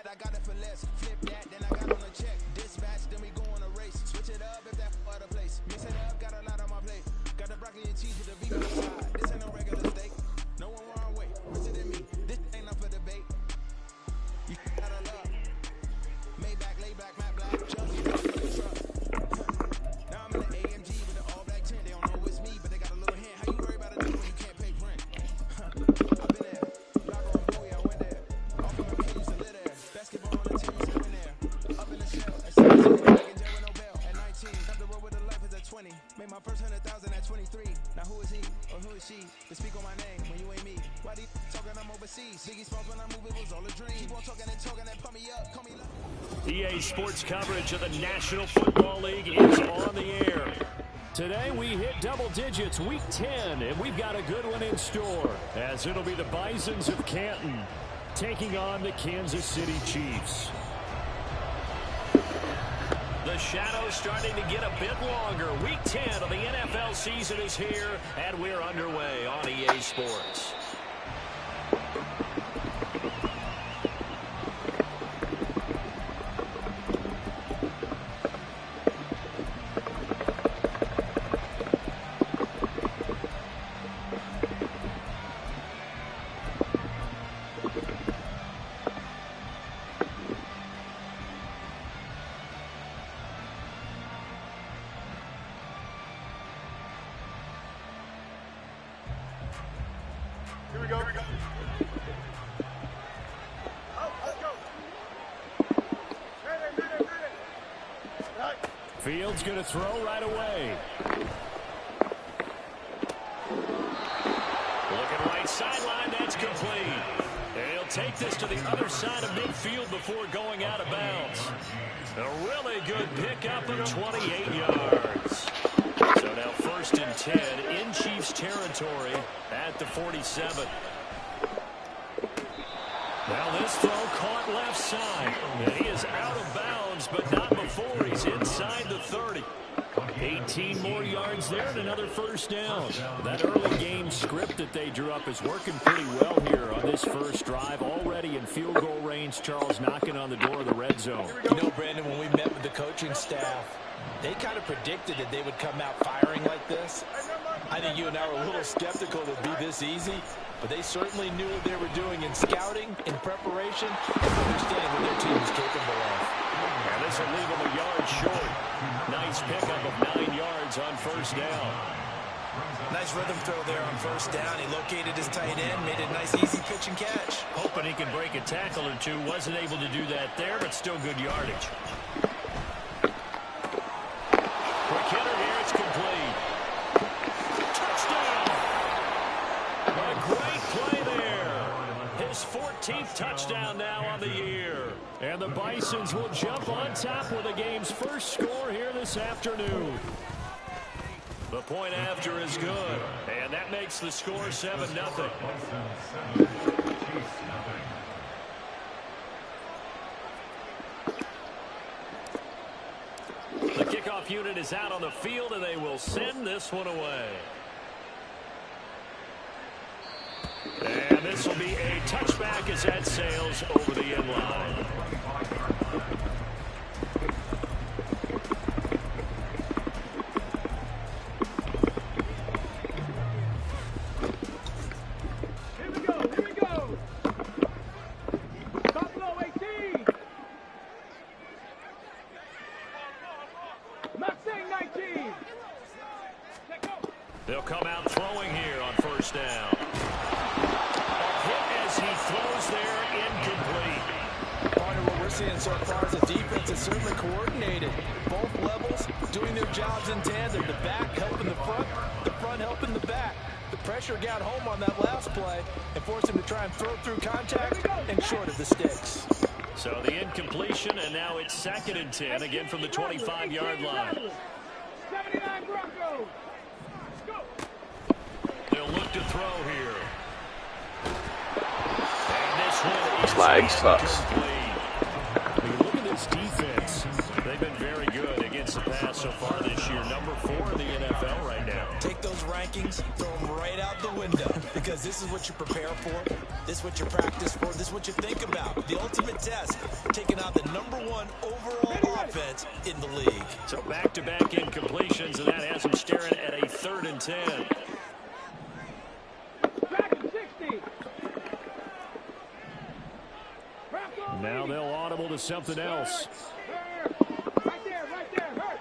I got it for less. Flip that, then I got on a check. Dispatch, then we go on a race. Switch it up if that other place. Mix it up, got a lot on my plate. Got the broccoli and cheese with the vegan on the side. This ain't no regular steak. No one wrong way. Richer than me. This ain't up for debate. You gotta love. Maybach, lay back, matte black. Junkie, for the truck. Now I'm in the AMG with the all black tint. They don't know it's me, but they got a little hint. How you worry about a deal when you can't pay rent? I've been there. Blocko and Bowie, I went there. Off of my kid used to live there. Basketball on the team used to win there. Up in the shell at 17. Back in jail with no bail at 19. Up the road with the life is at 20. Made my first 100,000 at 23. Now who is he or who is she to speak on my name when you ain't me? Why they talking I'm overseas? Ziggy Smalls when I move it was all a dream. Keep on talking and pump me up, call me love. EA Sports coverage of the National Football League is on the air. Today we hit double digits, week 10, and we've got a good one in store, as it'll be the Bisons of Canton taking on the Kansas City Chiefs. The shadow's starting to get a bit longer. Week 10 of the NFL season is here, and we're underway on EA Sports. Here we go. Oh, let's go. Ready. Fields going to throw right away. Looking right sideline, that's complete. And he'll take this to the other side of midfield before going out of bounds. A really good pickup of 28 yards. So now 1st and 10 in Chiefs territory at the 47. Now this throw caught left side. And he is out of bounds, but not before he's inside the 30. 18 more yards there and another first down. That early game script that they drew up is working pretty well here on this first drive. Already in field goal range, Charles knocking on the door of the red zone. You know, Brandon, when we met with the coaching staff, they kind of predicted that they would come out firing like this. I think you and I were a little skeptical that it would be this easy, but they certainly knew what they were doing in scouting, in preparation, and understanding what their team is capable of. And this will leave them a yard short. Nice pickup of 9 yards on first down. Nice rhythm throw there on first down. He located his tight end, made a nice easy pitch and catch. Hoping he can break a tackle or two. Wasn't able to do that there, but still good yardage. Quick hitter here, it's complete. Touchdown! A great play there. His 14th touchdown now on the year. And the Bisons will jump on top with the game's first score here this afternoon. The point after is good, and that makes the score 7-0. The kickoff unit is out on the field, and they will send this one away. And this will be a touchback as that sails over the end line. They'll come out throwing here on first down. A hit as he throws there, incomplete. Part of what we're seeing so far is the defense is certainly coordinated. Both levels doing their jobs in tandem. The back helping the front helping the back. The pressure got home on that last play and forced him to try and throw through contact and short of the sticks. So the incompletion, and now it's 2nd and 10, again from the 25-yard line. 79 Broncos. They'll look to throw here. And this one is Flag sucks. incomplete. Look at this defense. They've been very good against the pass so far this year. Number 4 in the NFL right now. Take those rankings, throw them right out the window because this is what you prepare for, this is what you practice for, this is what you think about. The ultimate test, taking out the #1 overall offense in the league. So back-to-back incompletions, and that has them staring at a 3rd and 10. Back to 60. Now they'll audible to something else. Right there, hurt.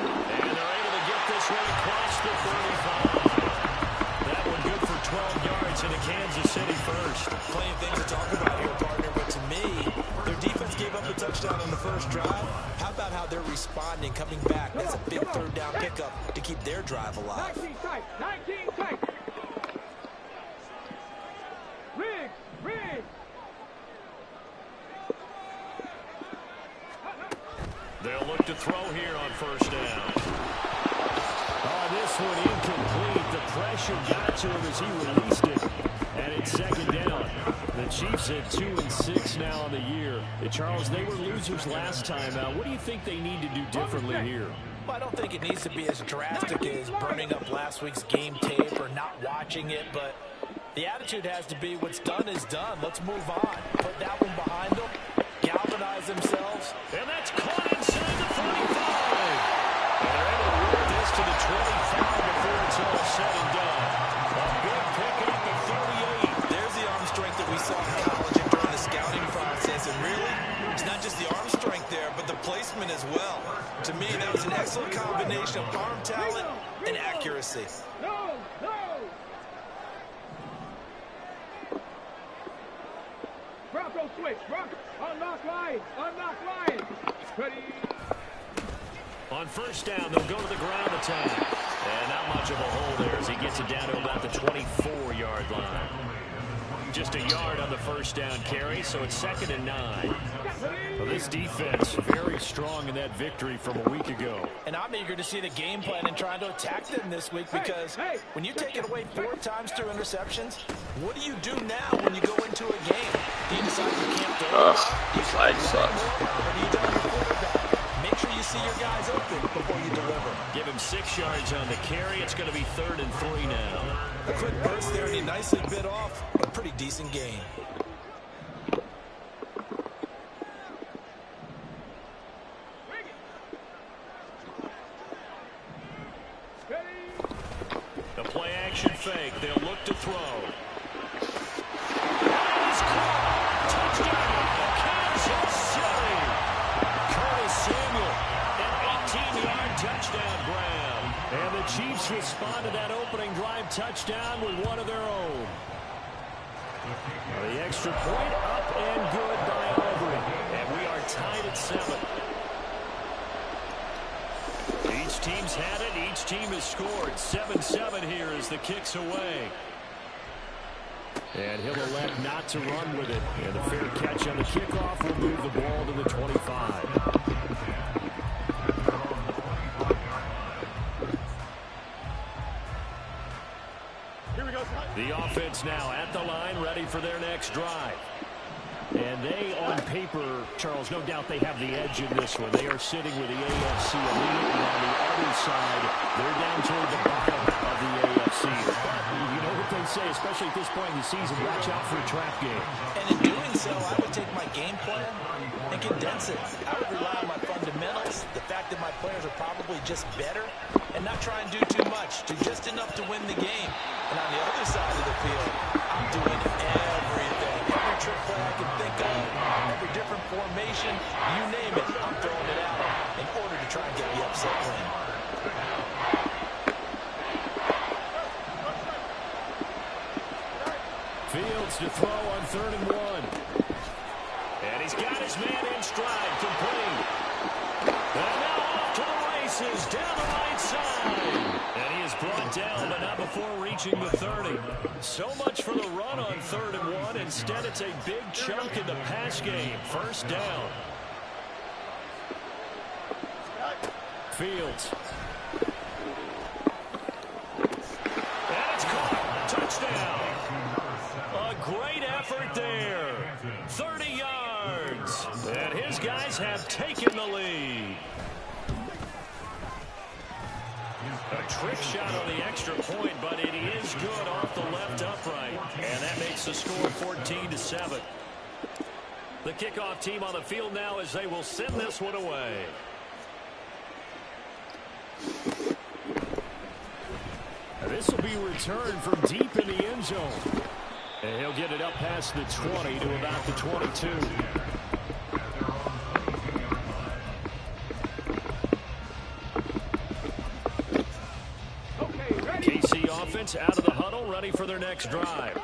And they're able to get this one across the 35. That one good for 12 yards into Kansas City first. Plenty of things to talk about here, partner, but to me, their defense gave up a touchdown on the first drive. How about how they're responding, coming back? That's a big 3rd down pickup to keep their drive alive. 19 tight. Riggs. They'll look to throw here on 1st down. Oh, this one incomplete. The pressure got to him as he released it. And it's 2nd down. The Chiefs at 2-6 now on the year. Charles, they were losers last time. What do you think they need to do differently here? Well, I don't think it needs to be as drastic as burning up last week's game tape or not watching it, but the attitude has to be what's done is done. Let's move on. Put that one behind them. Galvanize themselves. And that's caught inside the 45. And they're able to work this to the 25 before it's all said and done. A big pickup at 38. There's the arm strength that we saw in college and during the scouting process. And really, it's not just the arm strength there, but the placement as well. To me, that was an excellent combination of arm talent and accuracy. No. Bronco switch. Unlock line. Ready. On 1st down, they'll go to the ground attack. And not much of a hole there as he gets it down to about the 24-yard line. Just a yard on the 1st down carry, so it's 2nd and 9. Well, this defense very strong in that victory from a week ago. And I'm eager to see the game plan and trying to attack them this week because when you take it away 4 times through interceptions, what do you do now when you go into a game? Do you decide you can't throw it? Slide sucks. Or do you tell your quarterback, make sure you see your guys open before you deliver? Give him 6 yards on the carry. It's going to be 3rd and 3 now. A quick burst there, and he nicely bit off a pretty decent gain. The play-action fake. They'll look to throw. Touchdown, Kansas City. Curtis Samuel, an 18-yard touchdown grab. And the Chiefs respond to that opening drive touchdown with one of their own. The extra point up and good by Aubrey. And we are tied at 7. Each team's had it. Each team has scored. 7-7 here as the kick's away. And he'll elect not to run with it. And the fair catch on the kickoff will move the ball to the 25. The offense now at the line, ready for their next drive. And they, on paper, Charles, no doubt they have the edge in this one. They are sitting with the AFC elite, and on the other side, they're down toward the bottom of the AFC. But you know what they say, especially at this point in the season, watch out for a trap game. And in doing so, I would take my game plan and condense it. I would rely on my fundamentals, the fact that my players are probably just better, and not try and do too much, do just enough to win the game. And on the other side of the field, I'm doing everything. Every trick play I can think of, every different formation, you name it, I'm throwing it out in order to try and get the upset win. Fields to throw on 3rd and 1. And he's got his man in stride, complete. And now off to the races, down the right side. And he is brought down, but not before reaching the 30. So much for the run on 3rd and 1. Instead, it's a big chunk in the pass game. 1st down. Fields. And it's caught. Touchdown. A great effort there. 30 yards. And his guys have taken the lead. Trick shot on the extra point, but it is good off the left upright. And that makes the score 14-7. The kickoff team on the field now as they will send this one away. This will be returned from deep in the end zone. And he'll get it up past the 20 to about the 22. KC offense out of the huddle, ready for their next drive.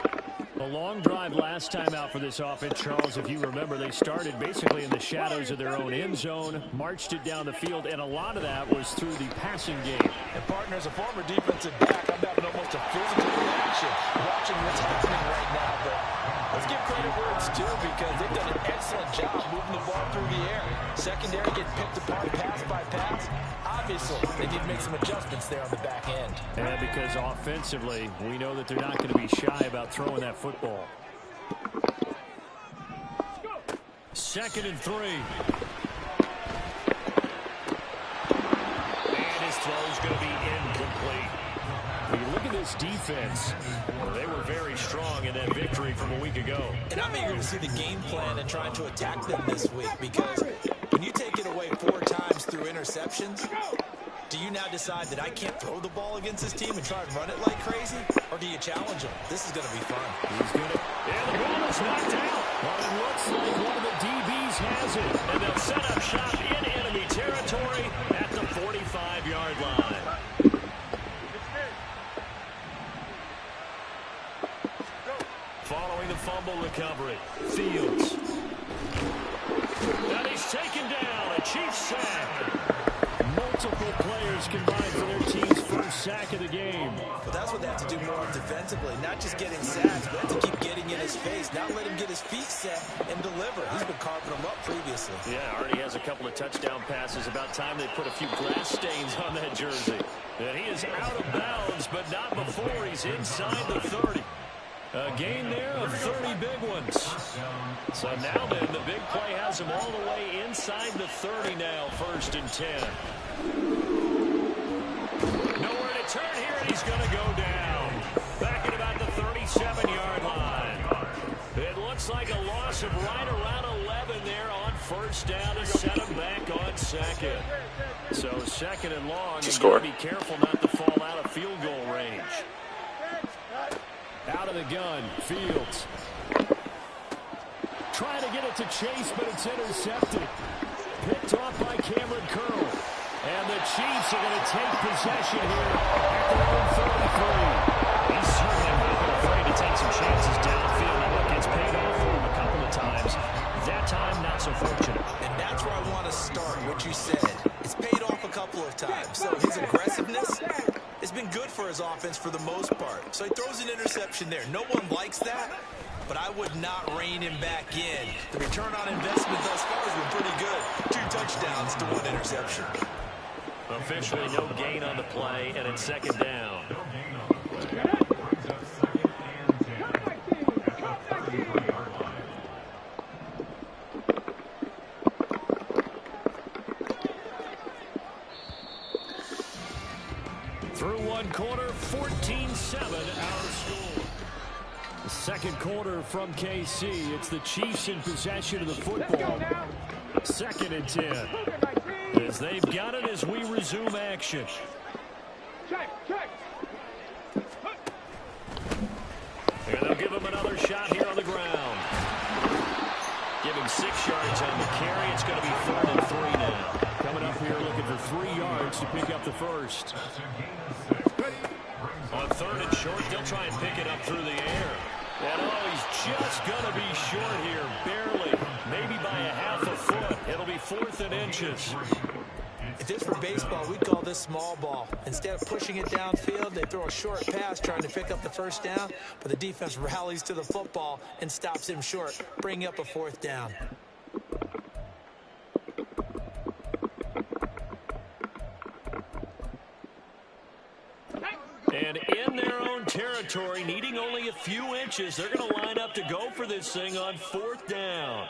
A long drive last time out for this offense, Charles. If you remember, they started basically in the shadows of their own end zone, marched it down the field, and a lot of that was through the passing game. And partner, as a former defensive back, I'm having almost a physical reaction watching what's happening right now. But let's give credit where it's due because they've done an excellent job moving the ball through the air. Secondary getting picked apart pass by pass. Obviously, they need to make some adjustments there on the back end. And because offensively, we know that they're not going to be shy about throwing that football. 2nd and 3. And his throw is going to be incomplete. When you look at this defense, they were very strong in that victory from a week ago. And I'm eager to see the game plan and trying to attack them this week because when you take it away 4 times through interceptions, do you now decide that I can't throw the ball against this team and try and run it like crazy? Or do you challenge them? This is going to be fun. He's going to... And the ball is knocked out. But it looks like one of the DBs has it. And they'll set up shop in enemy territory at the 45-yard line. Following the fumble recovery, Fields. And he's taken down. A Chiefs sack. Multiple players combined for their team's first sack of the game. But that's what they have to do more defensively, not just getting sacks, but have to keep getting in his face, not let him get his feet set and deliver. He's been carving them up previously. Yeah, already has a couple of touchdown passes. About time they put a few grass stains on that jersey. And he is out of bounds, but not before he's inside the 30. A gain there of 30 big ones. So now then, the big play has him all the way inside the 30 now, 1st and 10. Nowhere to turn here, and he's going to go down. Back at about the 37-yard line. It looks like a loss of right around 11 there on 1st down to set him back on 2nd. So 2nd and long, you've got to be careful not to fall out of field goal range. Out of the gun, Fields. Trying to get it to Chase, but it's intercepted. Picked off by Cameron Curl. And the Chiefs are going to take possession here at their own 33. He's certainly not been afraid to take some chances downfield. And look, it's paid off for him a couple of times. That time, not so fortunate. And that's where I want to start, what you said. It's paid off a couple of times. So his aggressiveness has been good for his offense for the most part. So he throws an interception there. No one likes that, but I would not rein him back in. The return on investment thus far has been pretty good. 2 touchdowns to 1 interception. Officially no gain on the play, and it's 2nd down. Through 1 quarter, 14-7 our score. The 2nd quarter from KC. It's the Chiefs in possession of the football. 2nd and 10. As they've got it as we resume action. And they'll give him another shot here on the ground. Give him 6 yards on the carry. It's going to be 3rd and 3 now. Coming up here looking for 3 yards to pick up the first. On 3rd and short, they'll try and pick it up through the air. And he's just going to be short here, barely, maybe by a half a foot. It'll be 4th and inches. If this were baseball, we'd call this small ball. Instead of pushing it downfield, they throw a short pass trying to pick up the 1st down, but the defense rallies to the football and stops him short, bringing up a 4th down. And in their own territory, needing only a few inches, they're going to line up to go for this thing on 4th down.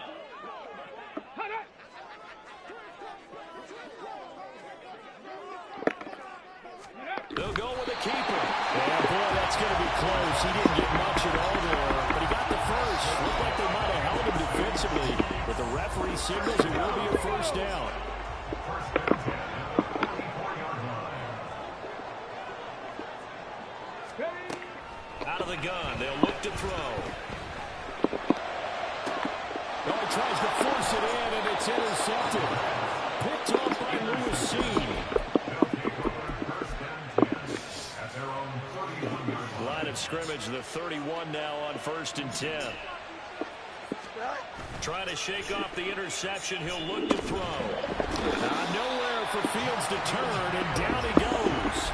The That's going to be close. He didn't get much at all there, but he got the first. Looked like they might have held him defensively, but the referee signals it will be a first down. Out of the gun, they'll look to throw. Oh, he tries to force it in, and it's intercepted. Picked off by Lewis. Line of scrimmage, the 31 now on 1st and 10. Trying to shake off the interception. He'll look to throw. Nowhere for Fields to turn, and down he goes.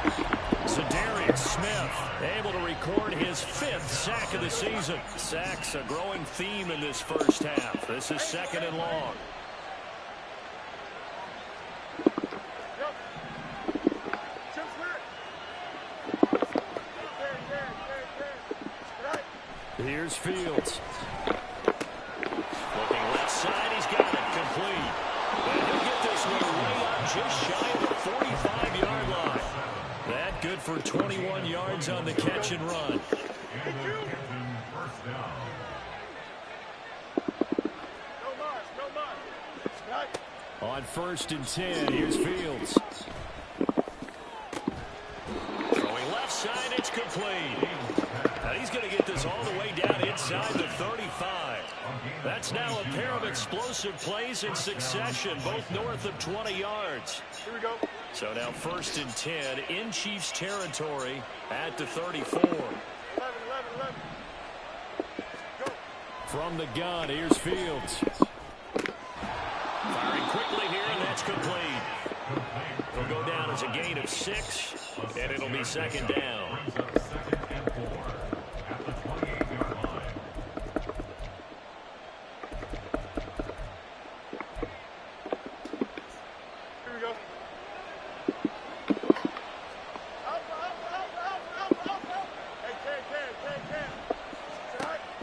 Zadarius Smith able to record his 5th sack of the season. Sacks a growing theme in this first half. This is 2nd and long. Here's Fields. Looking left side, he's got it complete. And he'll get this one way up just shy of the 45-yard line. That good for 21 yards on the catch and run. On 1st and 10, here's Fields. Throwing left side, it's complete. Now he's going to get this all the way down inside the 35. That's now a pair of explosive plays in succession, both north of 20 yards. Here we go. So now 1st and 10 in Chiefs territory at the 34. 11. Go. From the gun, here's Fields. Firing quickly here, and that's complete. It'll go down as a gain of 6, and it'll be 2nd down.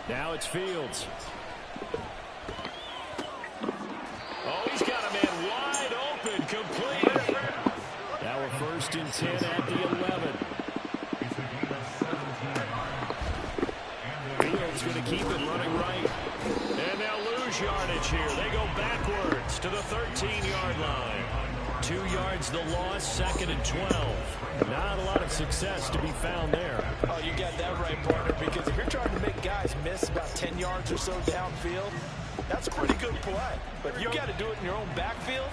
Now it's Fields. Oh, he's got a man wide open, complete. Now we're 1st and 10 at the 11. Fields going to keep it running right. And they'll lose yardage here. They go backwards to the 13-yard line. 2 yards the loss, 2nd and 12. Not a lot of success to be found there. Oh, you got that right, partner, because if you're trying to make guys miss about 10 yards or so downfield, that's a pretty good play. But if you got to do it in your own backfield,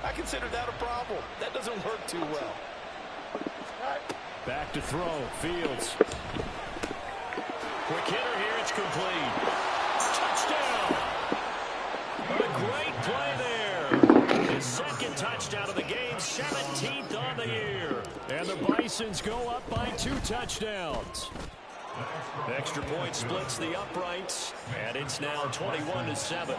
I consider that a problem. That doesn't work too well. Back to throw, Fields. Quick hitter here, it's complete. Touchdown! What a great play there. His 2nd touchdown of the game, 17th on the year. And the Bisons go up by 2 touchdowns. Extra point splits the uprights, and it's now 21-7.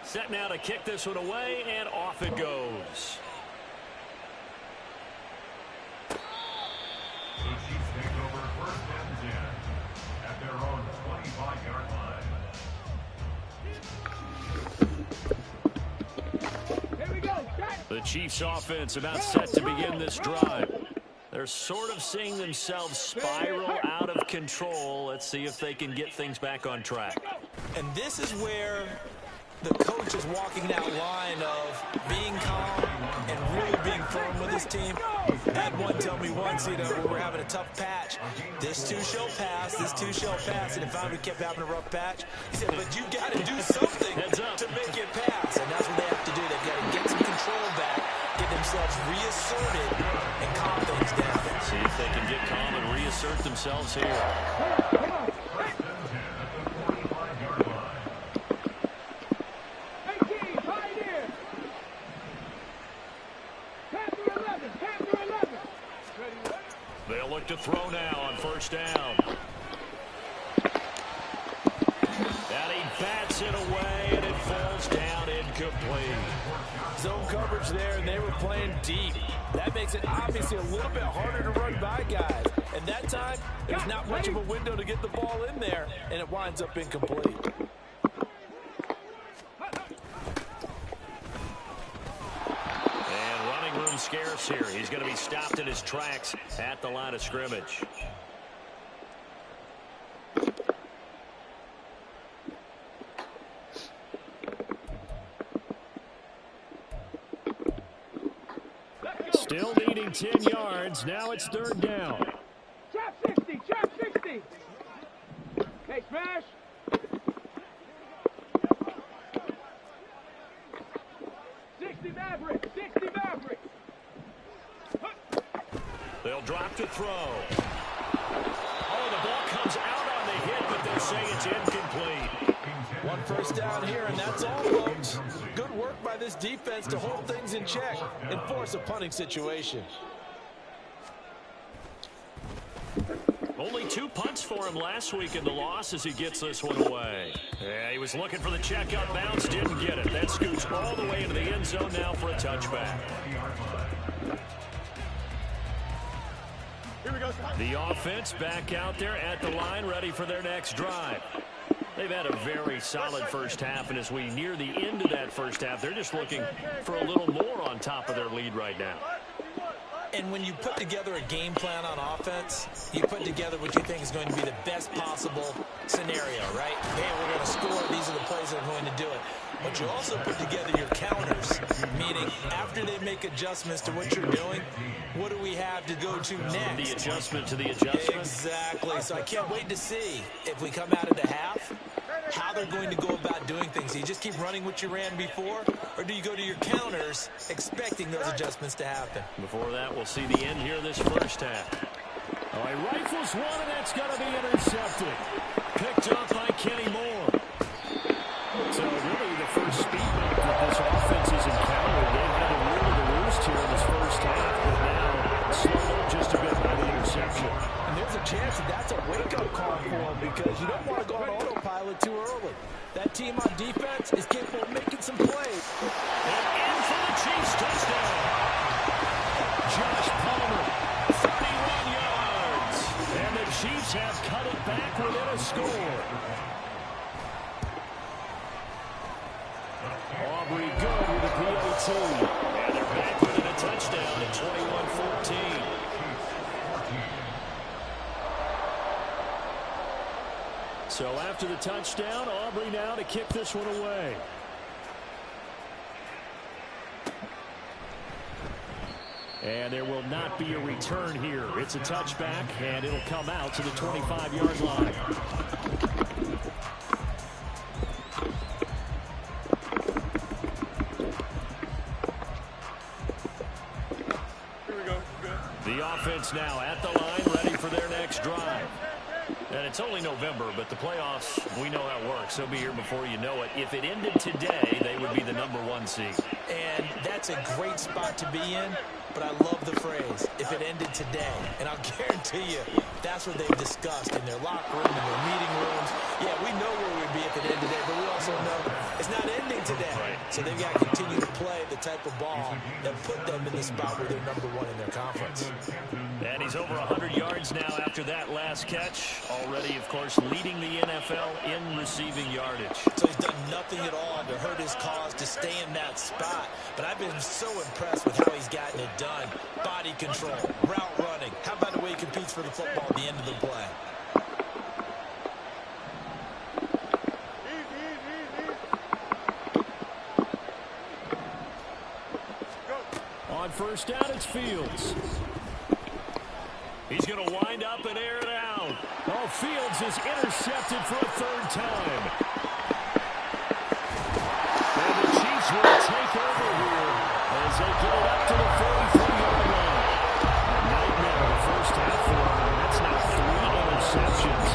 Set now to kick this one away, and off it goes. The Chiefs offense about set to begin this drive. They're sort of seeing themselves spiral out of control. Let's see if they can get things back on track. And this is where the coach is walking that line of being calm and really being firm with his team. I had one tell me once, you know, when we're having a tough patch, this too shall pass, this too shall pass, and if I kept having a rough patch, he said, but you got to do something to make it pass, and that's what they have to do. They've got to get some control back, get themselves reasserted, and calm things down. See if they can get calm and reassert themselves here. They'll look to throw now on 1st down. And he bats it away, and it falls down incomplete. Zone coverage there, and they were playing deep. That makes it obviously a little bit harder to run by guys. And that time, there's not much of a window to get the ball in there, and it winds up incomplete. And running room scarce here. He's going to be stopped in his tracks at the line of scrimmage. Still needing 10 yards. Now it's third down. Trap 60, trap 60. Hey, smash. 60 Maverick, 60 Maverick. They'll drop to throw. Oh, the ball comes out on the hit, but they'll say it's incomplete. One first down here, and that's all, folks. Good work by this defense to hold things in check and force a punting situation. Only 2 punts for him last week in the loss as he gets this one away. Yeah, he was looking for the check-up bounce, didn't get it. That scoots all the way into the end zone now for a touchback. Here we go. The offense back out there at the line, ready for their next drive. They've had a very solid first half, and as we near the end of that first half, they're just looking for a little more on top of their lead right now. And when you put together a game plan on offense, you put together what you think is going to be the best possible scenario, right? Hey, we're going to score. These are the plays that are going to do it. But you also put together your counters, meaning after they make adjustments to what you're doing, what do we have to go to next? The adjustment to the adjustment. Exactly. So I can't wait to see if we come out of the half, how they're going to go about doing things. Do you just keep running what you ran before, or do you go to your counters expecting those adjustments to happen? Before that, we'll see the end here this first half. All right, rifles one, and that's going to be intercepted. Picked up by Kenny Moore. So really the first speed bump that this offense has encountered. They've had to rule the roost here in this first half, but now slowed up just a bit by the interception. And there's a chance that that's a wake-up call for him because you don't want to go on autopilot too early. That team on defense is capable of making some plays. And in for the Chiefs touchdown. Josh Palmer, 31 yards. And the Chiefs have cut it back within a score. Aubrey good with a PAT. And they're back within a touchdown at 21-14. So after the touchdown, Aubrey now to kick this one away. And there will not be a return here. It's a touchback, and it'll come out to the 25-yard line. The offense now at the line, ready for their next drive. And it's only November, but the playoffs, we know how it works. They'll be here before you know it. If it ended today, they would be the #1 seed. And that's a great spot to be in, but I love the phrase, if it ended today. And I'll guarantee you, that's what they've discussed in their locker room, in their meeting rooms. Yeah, we know where we'd be if it ended today, but we also know it's not ending today. Right. So they've got to continue to play the type of ball that put them in the spot where they're #1 in their conference. And he's over 100 yards now after that last catch. Already, of course, leading the NFL in receiving yardage. So he's done nothing at all to hurt his cause to stay in that spot. But I've been so impressed with how he's gotten it done. Body control, route running. How about the way he competes for the football at the end of the play? On first down, it's Fields. He's going to wind up and air it out. Oh, Fields is intercepted for a third time. And the Chiefs will take over here as they get it up to the 43-yard line. Nightmare the first half for them. That's now 3 interceptions.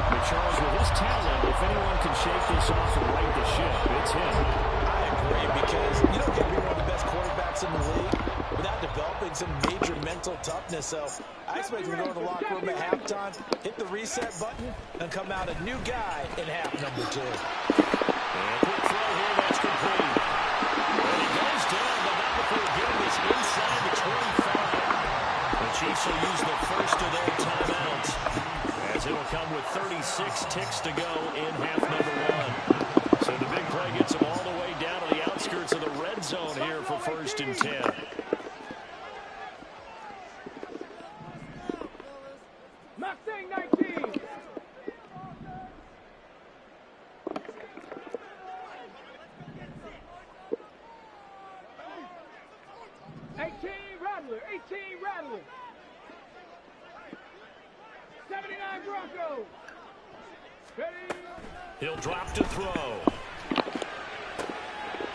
But Charles, with his talent, if anyone can shake this off and right the ship, it's him. I agree, because you don't get to be one of the best quarterbacks in the league without developing some major mental toughness. So I expect him to go to the locker room at halftime, hit the reset button, and come out a new guy in half number 2. And quick throw here, that's complete. And he goes down, but not before getting this inside the 25. Chiefs will use the first of their timeouts, as it'll come with 36 ticks to go in half number one. So the big play gets them all the way down to the outskirts of the red zone here for 1st and 10. Mustang 19. Rattler, 18 Rattler. 79 Broncos. Ready? He'll drop to throw.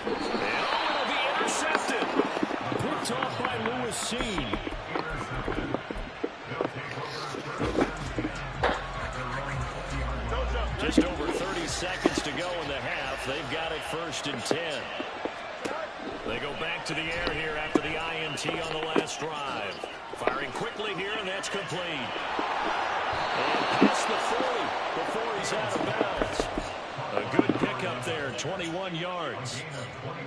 And it'll be intercepted. Picked off by Lewis Seen. Just over 30 seconds to go in the half. They've got it 1st and 10. They go back to the air here after the INT on the last drive. Firing quickly here, and that's complete. And past the 40 before he's out of bounds. A good pickup there, 21 yards.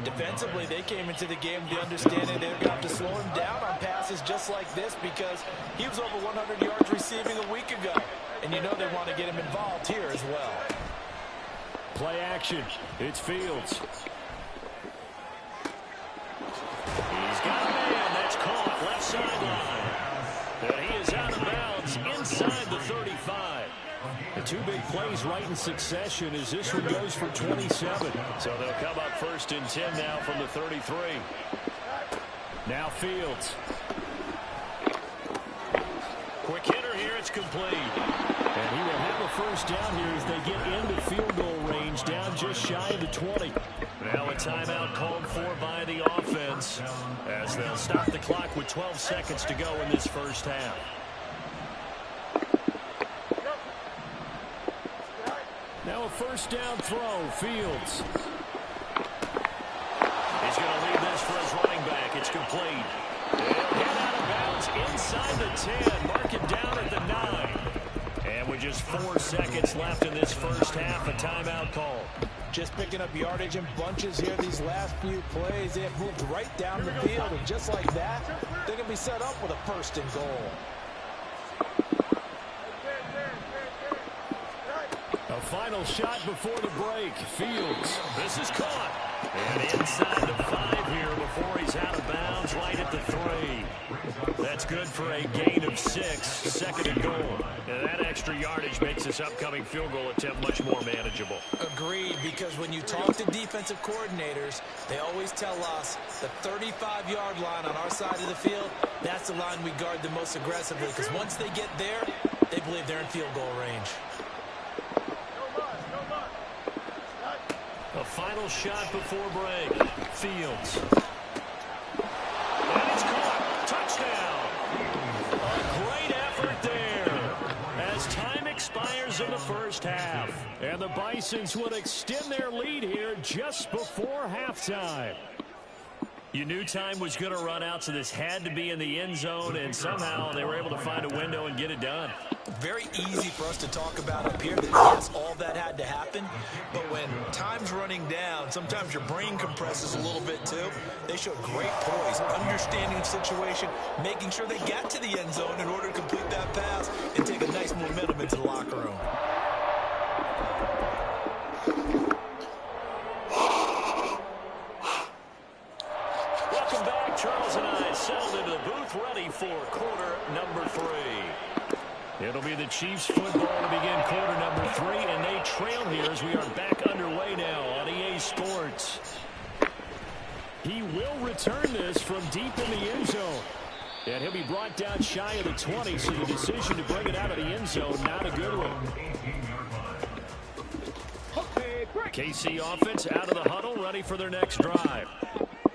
Defensively, they came into the game with the understanding they're going to have to slow him down on passes just like this because he was over 100 yards receiving a week ago. And you know they want to get him involved here as well. Play action. It's Fields. He's got a man. That's caught left sideline. And he is out of bounds inside the 35. The two big plays right in succession as this one goes for 27. So they'll come up 1st and 10 now from the 33. Now Fields. Quick hitter here. It's complete. And he will have a 1st down here as they get into field goal range, down just shy of the 20. Now a timeout called for by the offense as they'll stop the clock with 12 seconds to go in this 1st half. Now a 1st down throw, Fields. He's going to leave this for his running back. It's complete. He'll get out of bounds inside the 10. Mark it down at the 9. And with just 4 seconds left in this 1st half, a timeout call. Just picking up yardage in bunches here these last few plays. They have moved right down the field, and just like that, they're going to be set up with a 1st and goal. A final shot before the break. Fields. This is caught. And inside the 5 here before he's out of bounds, right at the 3. That's good for a gain of 6, 2nd and goal. And that extra yardage makes this upcoming field goal attempt much more manageable. Agreed, because when you talk to defensive coordinators, they always tell us the 35-yard line on our side of the field, that's the line we guard the most aggressively, because once they get there, they believe they're in field goal range. A final shot before break. Fields. And it's caught. Touchdown. A great effort there as time expires in the 1st half. And the Bisons would extend their lead here just before halftime. You knew time was going to run out, so this had to be in the end zone, and somehow they were able to find a window and get it done. Very easy for us to talk about up here that, yes, all that had to happen, but when time's running down, sometimes your brain compresses a little bit too. They showed great poise, understanding the situation, making sure they got to the end zone in order to complete that pass and take a nice momentum into the locker room. Welcome back. Charles and I settled into the booth ready for quarter number 3. It'll be the Chiefs football to begin quarter number 3, and they trail here as we are back underway now on EA Sports. He will return this from deep in the end zone. And he'll be brought down shy of the 20, so the decision to bring it out of the end zone, not a good one. KC offense out of the huddle, ready for their next drive.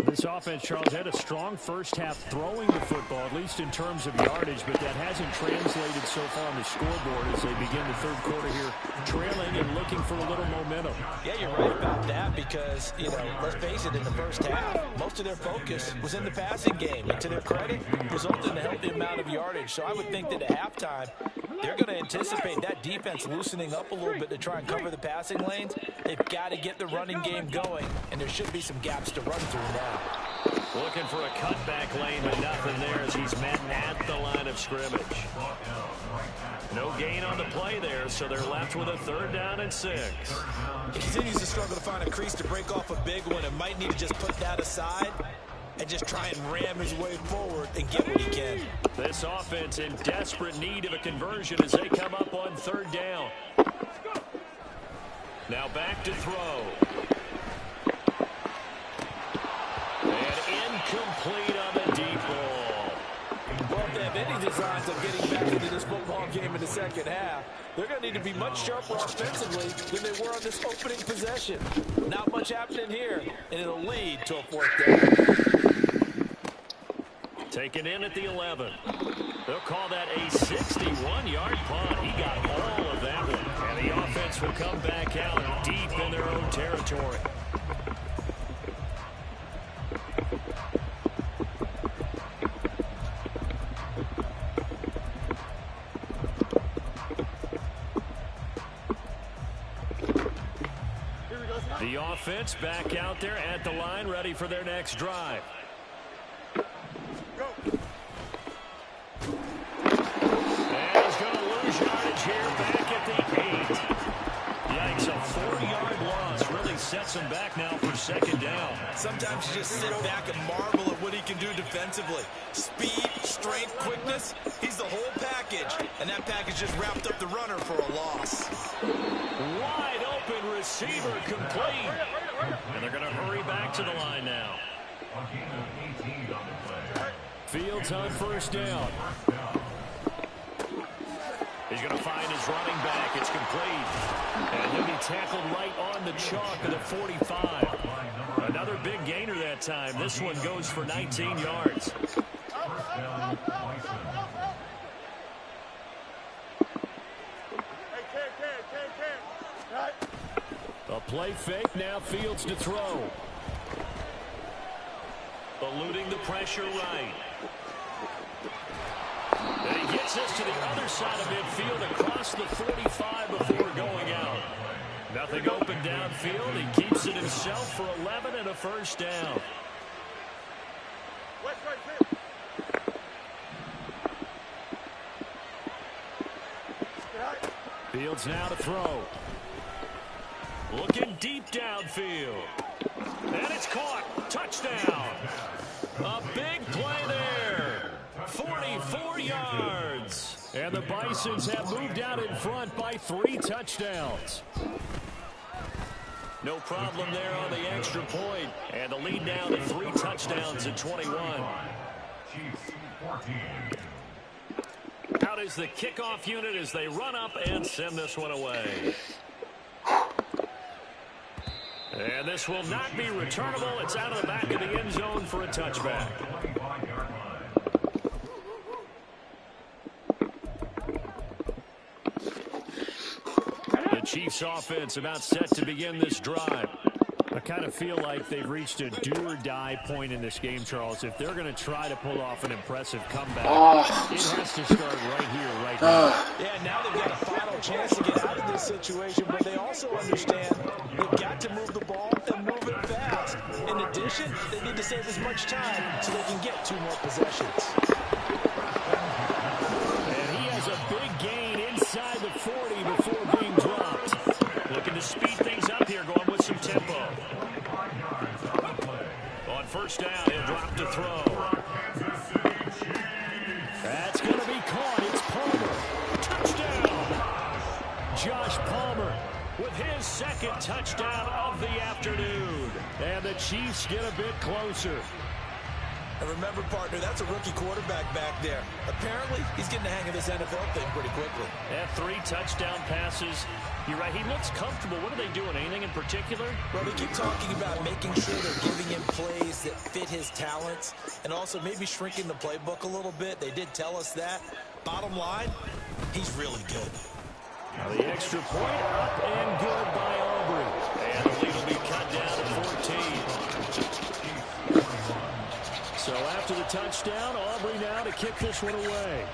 This offense, Charles, had a strong 1st half throwing the football, at least in terms of yardage, but that hasn't translated so far on the scoreboard as they begin the 3rd quarter here, trailing and looking for a little momentum. Yeah, you're right about that because, you know, let's face it, in the 1st half, most of their focus was in the passing game. And to their credit, resulted in a healthy amount of yardage. So I would think that at halftime, they're going to anticipate that defense loosening up a little bit to try and cover the passing lanes. They've got to get the running game going, and there should be some gaps to run through now. Looking for a cutback lane, but nothing there as he's met at the line of scrimmage. No gain on the play there, so they're left with a 3rd down and 6. He continues to struggle to find a crease to break off a big one and might need to just put that aside and just try and ram his way forward and get what he can. This offense in desperate need of a conversion as they come up on 3rd down. Now back to throw. And incomplete on the deep ball. Well, if they have any designs of getting back into this football game in the second half, they're going to need to be much sharper offensively than they were on this opening possession. Not much happening here, and it'll lead to a 4th down. Taken in at the 11. They'll call that a 61-yard punt. He got all of that one. And the offense will come back out deep in their own territory. The offense back out there at the line, ready for their next drive. And he's going to lose yardage here back at the 8. Yikes, a 4-yard loss really sets him back now for 2nd down. Sometimes you just sit back and marvel at what he can do defensively. Speed, strength, quickness, he's the whole package. And that package just wrapped up the runner for a loss. Wide open receiver complete. And they're going to hurry back to the line now. Fields on 1st down. He's going to find his running back. It's complete. And he'll be tackled right on the chalk of the 45. Another big gainer that time. This one goes for 19 yards. A play fake, now Fields to throw. Eluding the pressure right. And he gets this to the other side of midfield across the 45 before going out. Nothing open downfield. He keeps it himself for 11 and a 1st down. Fields now to throw. Looking deep downfield. And it's caught. Touchdown. A big play there. 44 yards. And the Bisons have moved out in front by 3 touchdowns. No problem there on the extra point. And the lead now to 3 touchdowns at 21. Out is the kickoff unit as they run up and send this one away. And this will not be returnable. It's out of the back of the end zone for a touchback. The Chiefs offense about set to begin this drive. I kind of feel like they've reached a do-or-die point in this game, Charles. If they're going to try to pull off an impressive comeback, it has to start right here, right now. Yeah, now they've got a final chance to get out of this situation, but they also understand they've got to move the ball and move it fast. In addition, they need to save as much time so they can get 2 more possessions. And he has a big gain inside the 40 before being dropped. Looking to speed things up here, going with some tempo. On 1st down, he'll drop to throw. That's going to be caught. It's Palmer. Touchdown. Josh Palmer with his 2nd touchdown of the afternoon. And the Chiefs get a bit closer. And remember, partner, that's a rookie quarterback back there. Apparently, he's getting the hang of this NFL thing pretty quickly. And 3 touchdown passes. You're right, he looks comfortable. What are they doing? Anything in particular? Well, they keep talking about making sure they're giving him plays that fit his talents and also maybe shrinking the playbook a little bit. They did tell us that. Bottom line, he's really good. Now the extra point up and good by Aubrey. And the lead will be cut down to 14. So after the touchdown, Aubrey now to kick this one away.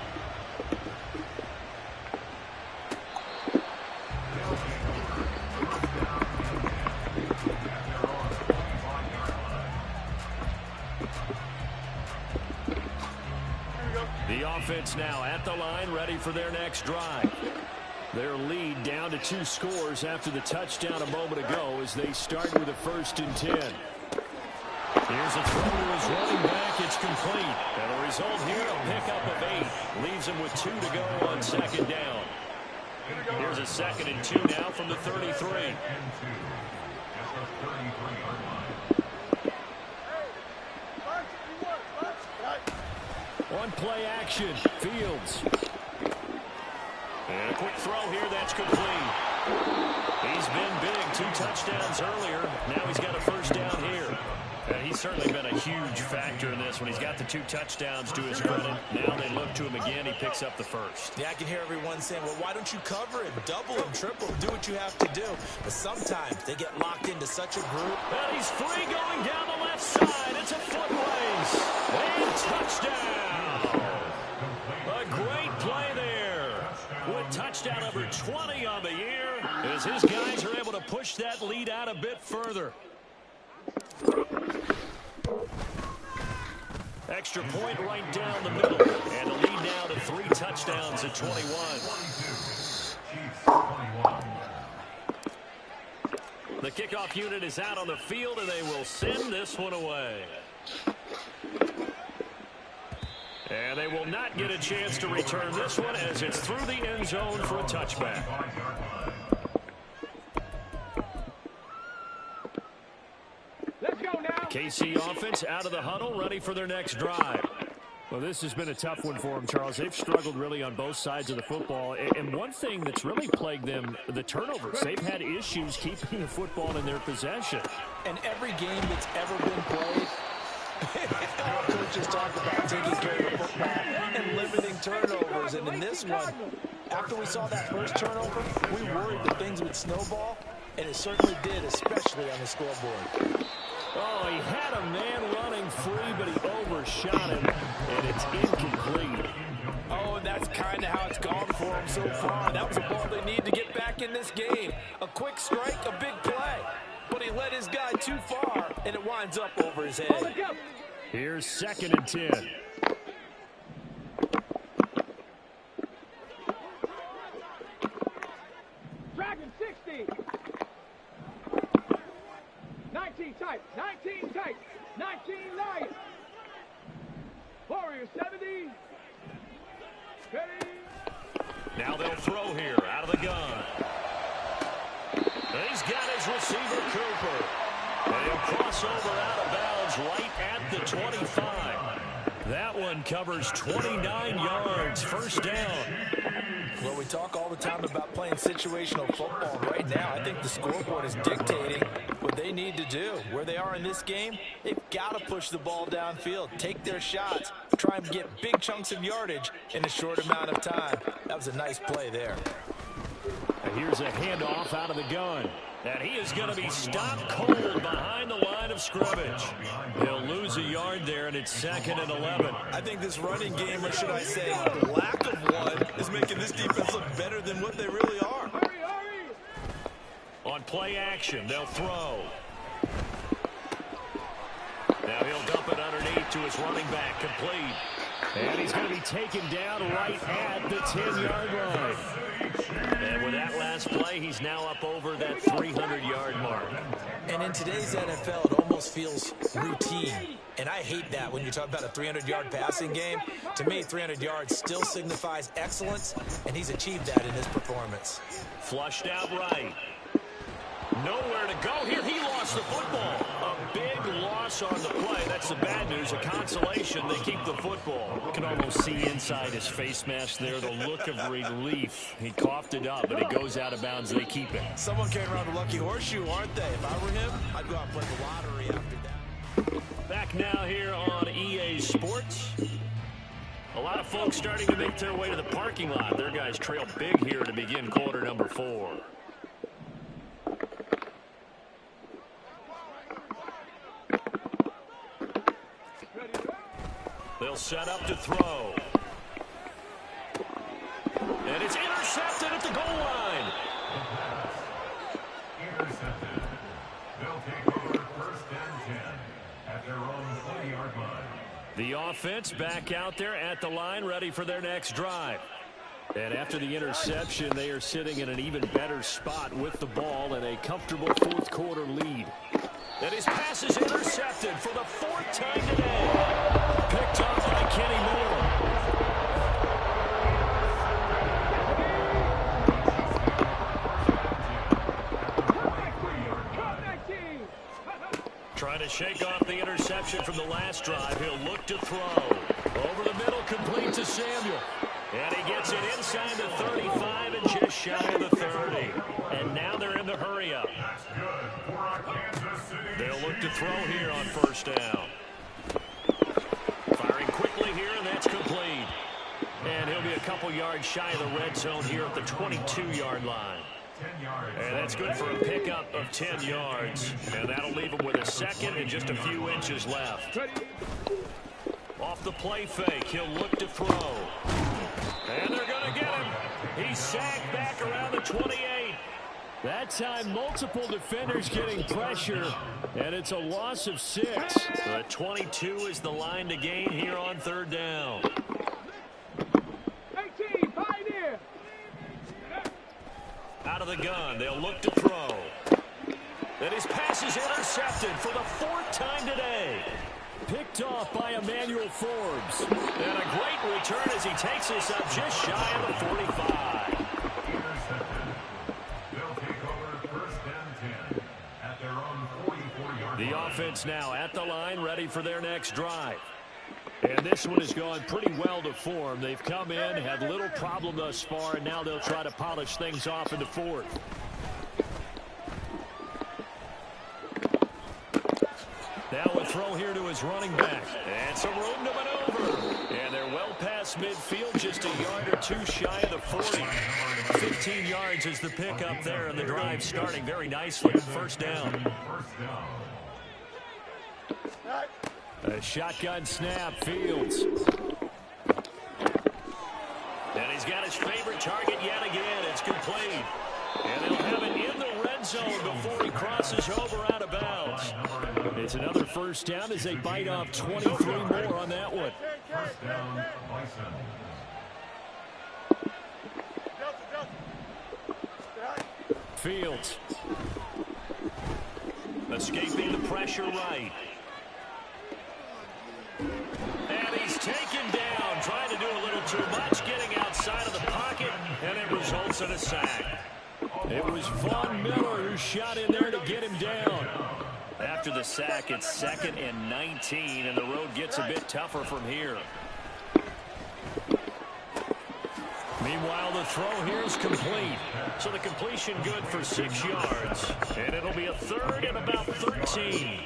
offense now at the line, ready for their next drive. Their lead down to 2 scores after the touchdown a moment ago as they start with a 1st and 10. Here's a throw to his running back. It's complete. And the result here, a pickup of 8. Leaves him with 2 to go on 2nd down. Here's a 2nd and 2 now from the 33. On play action, Fields. And a quick throw here, that's complete. He's been big, 2 touchdowns earlier. Now he's got a 1st down here. And he's certainly been a huge factor in this when he's got the 2 touchdowns to his credit. Now they look to him again. He picks up the 1st. Yeah, I can hear everyone saying, well, why don't you cover him, double him, triple him, do what you have to do. But sometimes they get locked into such a group. And he's free going down the left side. It's a foot race. And touchdown. A great play there. With touchdown number 20 on the year as his guys are able to push that lead out a bit further. Extra point right down the middle. And a lead now to 3 touchdowns at 21. The kickoff unit is out on the field, and they will send this one away. And they will not get a chance to return this one as it's through the end zone for a touchback. Let's go now. KC offense out of the huddle, ready for their next drive. Well, this has been a tough one for them, Charles. They've struggled really on both sides of the football. And one thing that's really plagued them, the turnovers. They've had issues keeping the football in their possession. And every game that's ever been played, coaches talk about taking care of the football and limiting turnovers. And in this one, after we saw that first turnover, we worried that things would snowball, and it certainly did, especially on the scoreboard. Oh, he had a man running free, but he overshot him, and it's incomplete. Oh, and that's kind of how it's gone for him so far. That was a ball they need to get back in this game. A quick strike, a big play. But he led his guy too far, and it winds up over his head. Here's 2nd and 10. Dragon 60. 19 tight, 19 tight, 19 light. Warrior 70. Ready. Now they'll throw here out of the gun. And he's got his receiver, Cooper. And he'll cross over out of bounds right at the 25. That one covers 29 yards, 1st down. Well, we talk all the time about playing situational football. Right now, I think the scoreboard is dictating what they need to do. Where they are in this game, they've got to push the ball downfield, take their shots, try and get big chunks of yardage in a short amount of time. That was a nice play there. And here's a handoff out of the gun. And he is going to be stopped cold behind the line of scrimmage. He'll lose a yard there, and it's 2nd and 11. I think this running game, or should I say lack of one, is making this defense look better than what they really are. Hurry, hurry. On play action, they'll throw. Now he'll dump it underneath to his running back, complete. And he's going to be taken down right at the 10-yard line. And with that last play, he's now up over that 300-yard mark. And in today's NFL, it almost feels routine. And I hate that when you talk about a 300-yard passing game. To me, 300 yards still signifies excellence, and he's achieved that in his performance. Flushed out right. Nowhere to go here. He lost the football. A big loss on the play. That's the bad news. A consolation. They keep the football. You can almost see inside his face mask there the look of relief. He coughed it up, but it goes out of bounds. They keep it. Someone carrying around the lucky horseshoe, aren't they? If I were him, I'd go out and play the lottery after that. Back now here on EA Sports. A lot of folks starting to make their way to the parking lot. Their guys trail big here to begin quarter number 4. They'll set up to throw. And it's intercepted at the goal line. Intercepted. They'll take over 1st and 10 at their own 20-yard line. The offense back out there at the line, ready for their next drive. And after the interception, they are sitting in an even better spot with the ball and a comfortable fourth quarter lead. And his pass is intercepted for the fourth time today. Picked off by Kenny Moore. Trying to shake off the interception from the last drive. He'll look to throw. Over the middle, complete to Samuel. And he gets it inside the 35 and just shy of the 30. And now they're in the hurry-up. They'll look to throw here on first down. Firing quickly here, and that's complete. And he'll be a couple yards shy of the red zone here at the 22-yard line. And that's good for a pickup of 10 yards. And that'll leave him with a second and just a few inches left. Off the play fake, he'll look to throw. And they're going to get him. He's sacked back around the 28. That time, multiple defenders getting pressure, and it's a loss of 6. The 22 is the line to gain here on third down. 18, pioneer. Out of the gun, they'll look to throw. And his pass is intercepted for the fourth time today. Picked off by Emmanuel Forbes. And a great return as he takes us up just shy of the 45. The offense now at the line, ready for their next drive. And this one has gone pretty well to form. They've come in, had little problem thus far, and now they'll try to polish things off in the fourth. Now a throw here to his running back. And some room to maneuver. And they're well past midfield, just a yard or two shy of the 40. 15 yards is the pickup there, and the drive starting very nicely. First down. A shotgun snap, Fields. And he's got his favorite target yet again. It's complete. And they'll have it in the red zone before he crosses over out of bounds. It's another first down as they bite off 23 more on that one. First down, Bison. Fields. Escaping the pressure right. And he's taken down, trying to do a little too much, getting outside of the pocket, and it results in a sack. It was Von Miller who shot in there to get him down. After the sack, it's 2nd and 19, and the road gets a bit tougher from here. Meanwhile, the throw here is complete. So the completion good for 6 yards. And it'll be a third and about 13.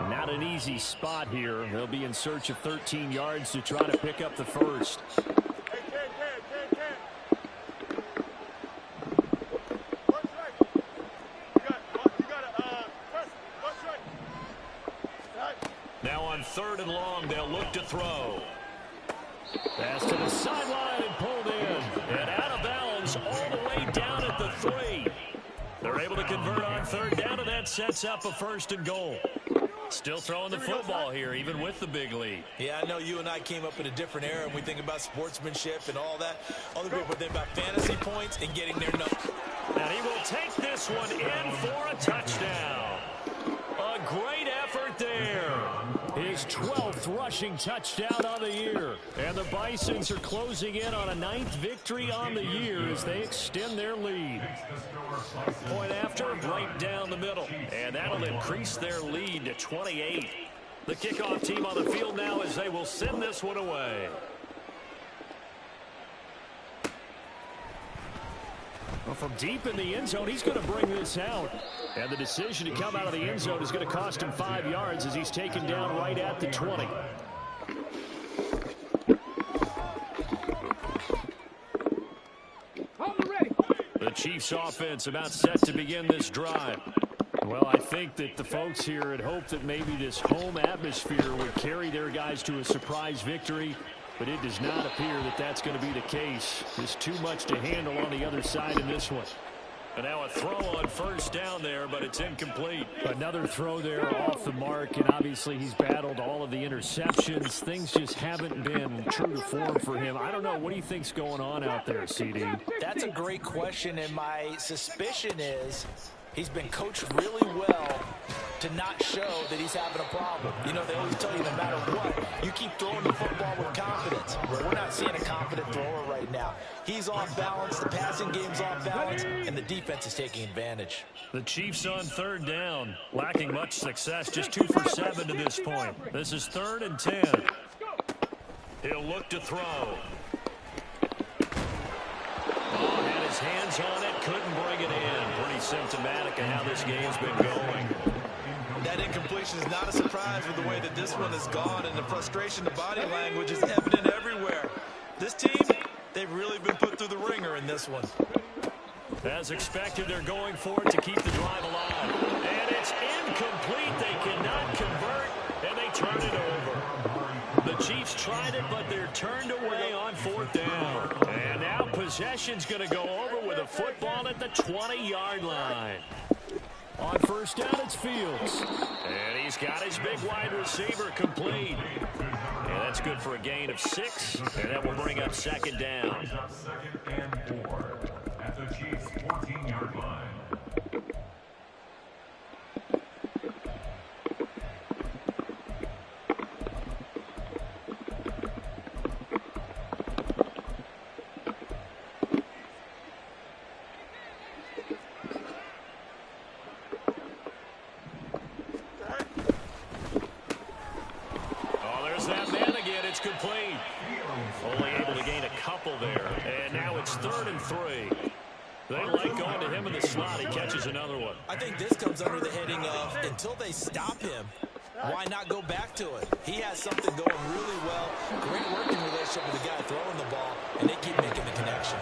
Not an easy spot here. They'll be in search of 13 yards to try to pick up the first. Now on 3rd and long, they'll look to throw. Pass to the sideline and pulled in. And out of bounds all the way down at the 3. They're able to convert on 3rd down, and that sets up a 1st and goal. Still throwing the football here, even with the big lead. Yeah, I know you and I came up in a different era, and we think about sportsmanship and all that. Other people think about fantasy points and getting their numbers. And he will take this one in for a touchdown. A great effort there. His 12th rushing touchdown on the year. And the Bisons are closing in on a 9th victory on the year as they extend their lead. Point after, right down the middle. And that'll increase their lead to 28. The kickoff team on the field now as they will send this one away. Well, from deep in the end zone, he's going to bring this out. And the decision to come out of the end zone is going to cost him 5 yards as he's taken down right at the 20. The Chiefs offense about set to begin this drive. Well, I think that the folks here had hoped that maybe this home atmosphere would carry their guys to a surprise victory, but it does not appear that that's going to be the case. There's too much to handle on the other side in this one. And now a throw on first down there, but it's incomplete. Another throw there off the mark, and obviously he's battled all of the interceptions. Things just haven't been true to form for him. I don't know. What do you think's going on out there, CD? That's a great question, and my suspicion is he's been coached really well to not show that he's having a problem. You know, they always tell you no matter what, you keep throwing the football with confidence. Well, we're not seeing a confident thrower right now. He's off balance, the passing game's off balance, and the defense is taking advantage. The Chiefs on third down, lacking much success, just 2 for 7 to this point. This is 3rd and 10. He'll look to throw. Oh, had his hands on it, couldn't bring it in. Pretty symptomatic of how this game's been going. That incompletion is not a surprise with the way that this one has gone, and the frustration, the body language is evident everywhere. This team, they've really been put through the ringer in this one. As expected, they're going for it to keep the drive alive. And it's incomplete. They cannot convert, and they turn it over. The Chiefs tried it, but they're turned away on 4th down. And now possession's going to go over with a football at the 20-yard line. On first down, it's Fields. And he's got his big wide receiver complete. And that's good for a gain of 6. And that will bring up 2nd down. 2nd and 4 at the Chiefs' 14-yard line. It's complete. Only able to gain a couple there. And now it's 3rd and 3. They like going to him in the slot. He catches another one. I think this comes under the heading of until they stop him, why not go back to it? He has something going really well. Great working relationship with the guy throwing the ball, and they keep making the connection.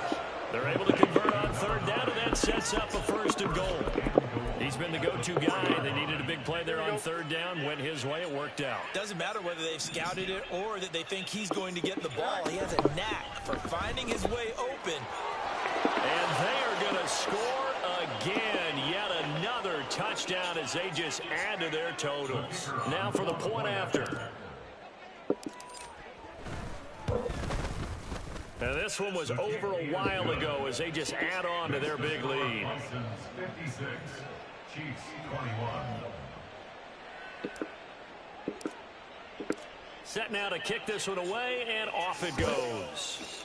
They're able to convert on 3rd down, and that sets up a 1st and goal. He's been the go-to guy. They needed a big play there on 3rd down. Went his way. It worked out. Doesn't matter whether they've scouted it or that they think he's going to get the ball. He has a knack for finding his way open. And they are going to score again. Yet another touchdown as they just add to their totals. Now for the point after. And this one was over a while ago as they just add on to their big lead. 56, Chiefs 21. Set now to kick this one away, and off it goes.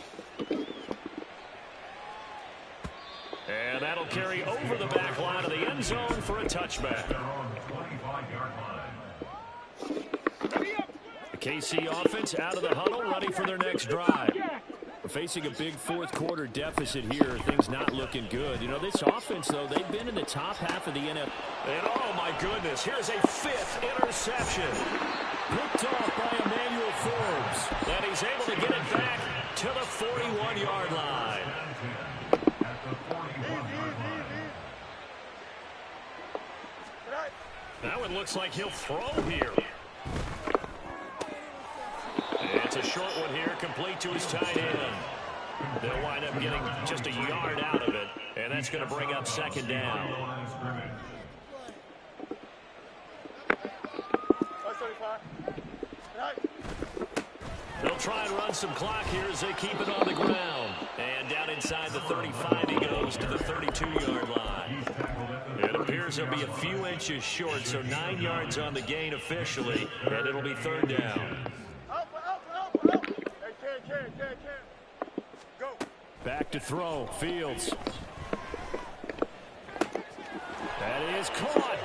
And that'll carry over the back line of the end zone for a touchback. They're on the 25-yard line. The KC offense out of the huddle, ready for their next drive. Facing a big 4th quarter deficit here, things not looking good. You know, this offense, though, they've been in the top half of the NFL. And oh my goodness, here's a 5th interception. Picked off by Emmanuel Forbes. And he's able to get it back to the 41-yard line. At the 41-yard line. Now it looks like he'll throw here. It's a short one here, complete to his tight end. They'll wind up getting just a yard out of it, and that's going to bring up 2nd down. They'll try and run some clock here as they keep it on the ground. And down inside the 35, he goes to the 32-yard line. It appears he'll be a few inches short, so 9 yards on the gain officially, and it'll be 3rd down. Back to throw. Fields. That is caught.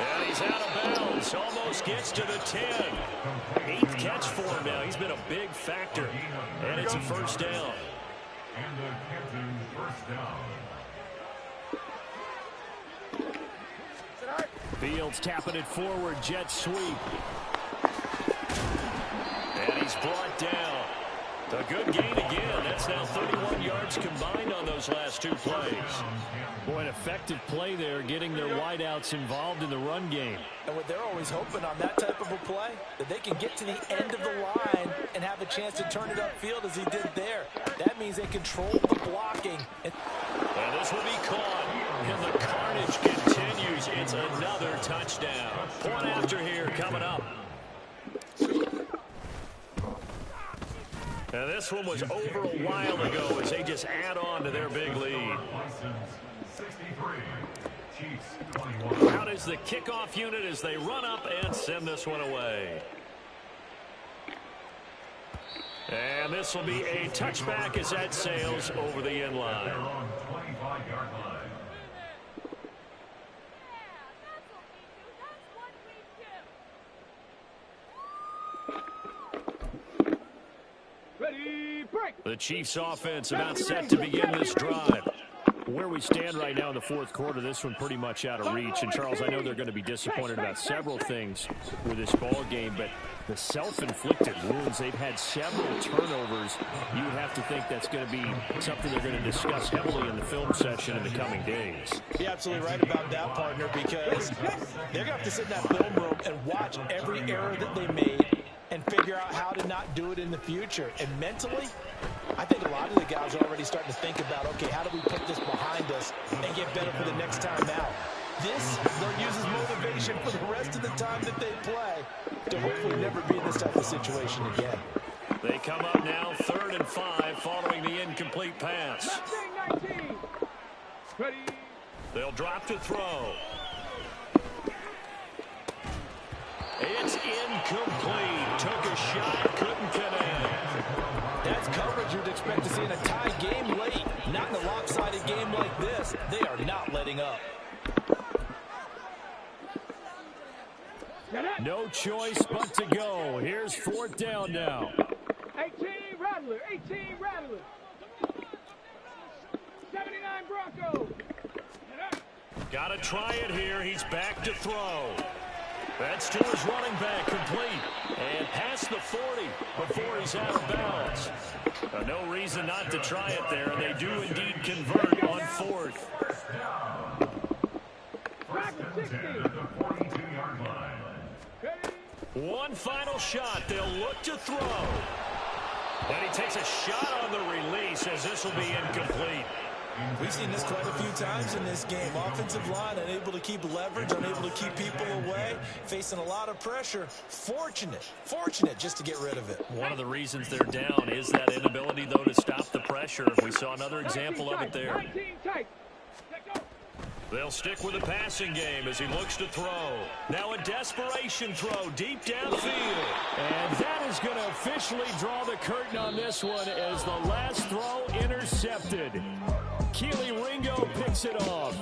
And he's out of bounds. Almost gets to the 10. 8th catch for him now. He's been a big factor. And it's a 1st down. And the Captain 1st down. Fields tapping it forward. Jet sweep. And he's brought down. A good gain again. That's now 31 yards combined on those last 2 plays. Boy, an effective play there, getting their wideouts involved in the run game. And what they're always hoping on that type of a play, that they can get to the end of the line and have a chance to turn it upfield as he did there. That means they control the blocking. And this will be caught. It's another touchdown. Point after here coming up. And this one was over a while ago as they just add on to their big lead. Out is the kickoff unit as they run up and send this one away. And this will be a touchback as that sails over the end line. Ready, break. The Chiefs offense about set to begin this drive. Where we stand right now in the fourth quarter, this one pretty much out of reach. And, Charles, I know they're going to be disappointed about several things with this ball game, but the self-inflicted wounds, they've had several turnovers. You would have to think that's going to be something they're going to discuss heavily in the film session in the coming days. You're absolutely right about that, partner, because they're going to have to sit in that film room and watch every error that they made and figure out how to not do it in the future. And mentally, I think a lot of the guys are already starting to think about, okay, how do we put this behind us and get better for the next time out? This, they'll use as motivation for the rest of the time that they play to hopefully never be in this type of situation again. They come up now 3rd and 5 following the incomplete pass. 19. Ready. They'll drop to throw. It's incomplete. Took a shot, couldn't connect. That's coverage you'd expect to see in a tie game late. Not in a lopsided game like this. They are not letting up. No choice but to go. Here's 4th down now. 18 Rattler. 18 Rattler. 79 Broncos. Got to try it here. He's back to throw. That's to his running back, complete. And past the 40 before he's out of bounds. No reason not to try it there, and they do indeed convert on 4th. One final shot. They'll look to throw. And he takes a shot on the release as this will be incomplete. We've seen this quite a few times in this game. Offensive line unable to keep leverage, unable to keep people away, facing a lot of pressure. Fortunate just to get rid of it. One of the reasons they're down is that inability, though, to stop the pressure. We saw another example of it there. 19 tight. They'll stick with the passing game as he looks to throw. Now a desperation throw deep downfield. And that is going to officially draw the curtain on this one as the last throw intercepted. Keely Ringo picks it off.